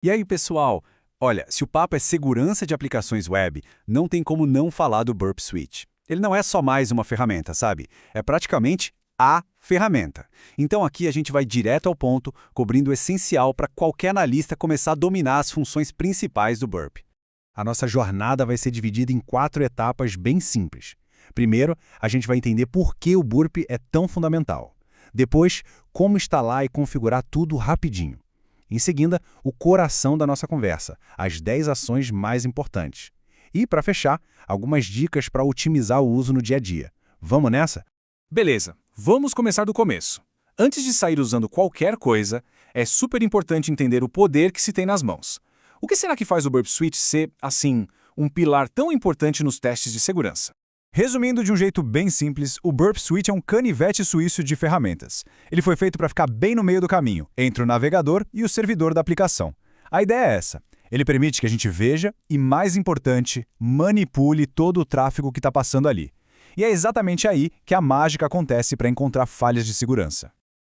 E aí, pessoal? Olha, se o papo é segurança de aplicações web, não tem como não falar do Burp Suite. Ele não é só mais uma ferramenta, sabe? É praticamente a ferramenta. Então aqui a gente vai direto ao ponto, cobrindo o essencial para qualquer analista começar a dominar as funções principais do Burp. A nossa jornada vai ser dividida em 4 etapas bem simples. Primeiro, a gente vai entender por que o Burp é tão fundamental. Depois, como instalar e configurar tudo rapidinho. Em seguida, o coração da nossa conversa, as 10 ações mais importantes. E, para fechar, algumas dicas para otimizar o uso no dia a dia. Vamos nessa? Beleza, vamos começar do começo. Antes de sair usando qualquer coisa, é super importante entender o poder que se tem nas mãos. O que será que faz o Burp Suite ser, assim, um pilar tão importante nos testes de segurança? Resumindo de um jeito bem simples, o Burp Suite é um canivete suíço de ferramentas. Ele foi feito para ficar bem no meio do caminho, entre o navegador e o servidor da aplicação. A ideia é essa. Ele permite que a gente veja e, mais importante, manipule todo o tráfego que está passando ali. E é exatamente aí que a mágica acontece para encontrar falhas de segurança.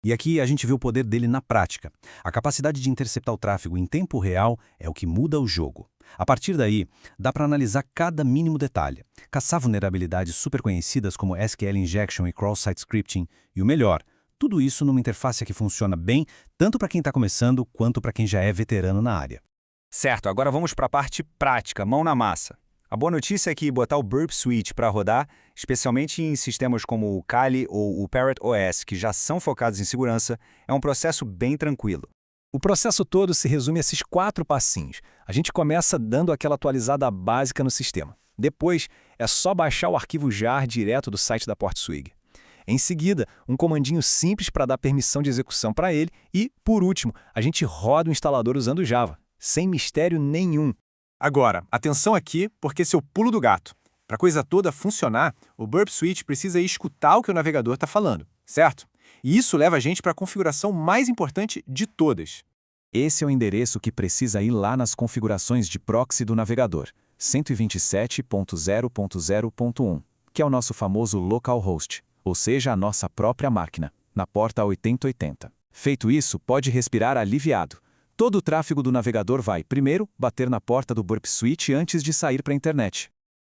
E aqui a gente vê o poder dele na prática. A capacidade de interceptar o tráfego em tempo real é o que muda o jogo. A partir daí, dá para analisar cada mínimo detalhe, caçar vulnerabilidades super conhecidas como SQL Injection e Cross-Site Scripting, e o melhor, tudo isso numa interface que funciona bem tanto para quem está começando quanto para quem já é veterano na área. Certo, agora vamos para a parte prática, mão na massa. A boa notícia é que botar o Burp Suite para rodar, especialmente em sistemas como o Kali ou o Parrot OS, que já são focados em segurança, é um processo bem tranquilo. O processo todo se resume a esses 4 passinhos. A gente começa dando aquela atualizada básica no sistema. Depois, é só baixar o arquivo jar direto do site da PortSwig. Em seguida, um comandinho simples para dar permissão de execução para ele e, por último, a gente roda o instalador usando o Java, sem mistério nenhum. Agora, atenção aqui, porque esse é o pulo do gato. Para a coisa toda funcionar, o Burp Suite precisa escutar o que o navegador está falando, certo? E isso leva a gente para a configuração mais importante de todas. Esse é o endereço que precisa ir lá nas configurações de proxy do navegador, 127.0.0.1, que é o nosso famoso localhost, ou seja, a nossa própria máquina, na porta 8080. Feito isso, pode respirar aliviado. Todo o tráfego do navegador vai, primeiro, bater na porta do Burp Suite antes de sair para a internet.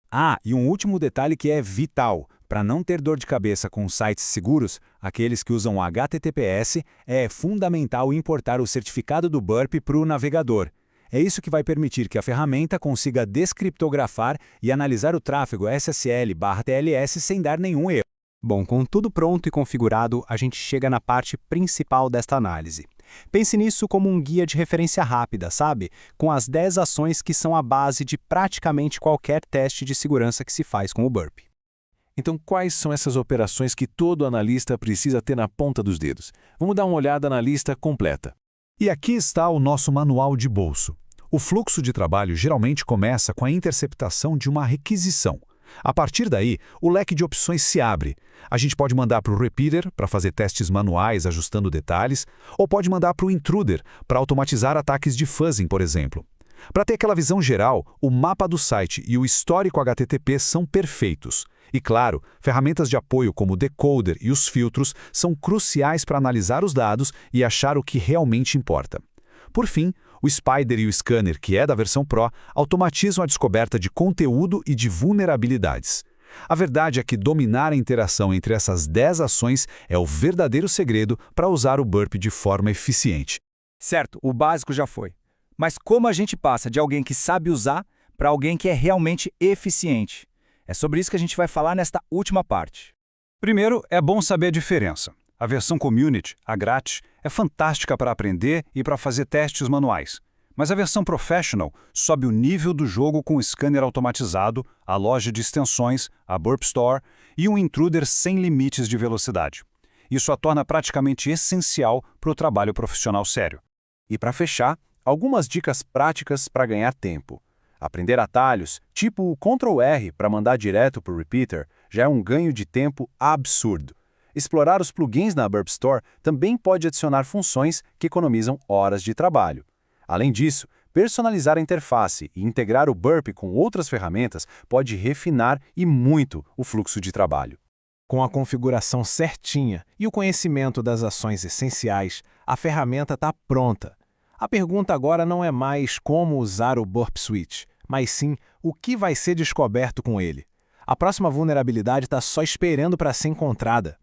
Ah, e um último detalhe que é vital. Para não ter dor de cabeça com sites seguros, aqueles que usam HTTPS, é fundamental importar o certificado do Burp para o navegador. É isso que vai permitir que a ferramenta consiga descriptografar e analisar o tráfego SSL/TLS sem dar nenhum erro. Bom, com tudo pronto e configurado, a gente chega na parte principal desta análise. Pense nisso como um guia de referência rápida, sabe? Com as 10 ações que são a base de praticamente qualquer teste de segurança que se faz com o Burp. Então, quais são essas operações que todo analista precisa ter na ponta dos dedos? Vamos dar uma olhada na lista completa. E aqui está o nosso manual de bolso. O fluxo de trabalho geralmente começa com a interceptação de uma requisição. A partir daí, o leque de opções se abre. A gente pode mandar para o repeater, para fazer testes manuais ajustando detalhes, ou pode mandar para o intruder, para automatizar ataques de fuzzing, por exemplo. Para ter aquela visão geral, o mapa do site e o histórico HTTP são perfeitos. E claro, ferramentas de apoio como o decoder e os filtros são cruciais para analisar os dados e achar o que realmente importa. Por fim, o Spider e o Scanner, que é da versão Pro, automatizam a descoberta de conteúdo e de vulnerabilidades. A verdade é que dominar a interação entre essas 10 ações é o verdadeiro segredo para usar o Burp de forma eficiente. Certo, o básico já foi. Mas como a gente passa de alguém que sabe usar para alguém que é realmente eficiente? É sobre isso que a gente vai falar nesta última parte. Primeiro, é bom saber a diferença. A versão Community, a grátis, é fantástica para aprender e para fazer testes manuais. Mas a versão Professional sobe o nível do jogo com o scanner automatizado, a loja de extensões, a Burp Store e um intruder sem limites de velocidade. Isso a torna praticamente essencial para o trabalho profissional sério. E para fechar, algumas dicas práticas para ganhar tempo. Aprender atalhos, tipo o Ctrl+R para mandar direto para o repeater, já é um ganho de tempo absurdo. Explorar os plugins na Burp Store também pode adicionar funções que economizam horas de trabalho. Além disso, personalizar a interface e integrar o Burp com outras ferramentas pode refinar e muito o fluxo de trabalho. Com a configuração certinha e o conhecimento das ações essenciais, a ferramenta está pronta. A pergunta agora não é mais como usar o Burp Switch, mas sim o que vai ser descoberto com ele. A próxima vulnerabilidade está só esperando para ser encontrada.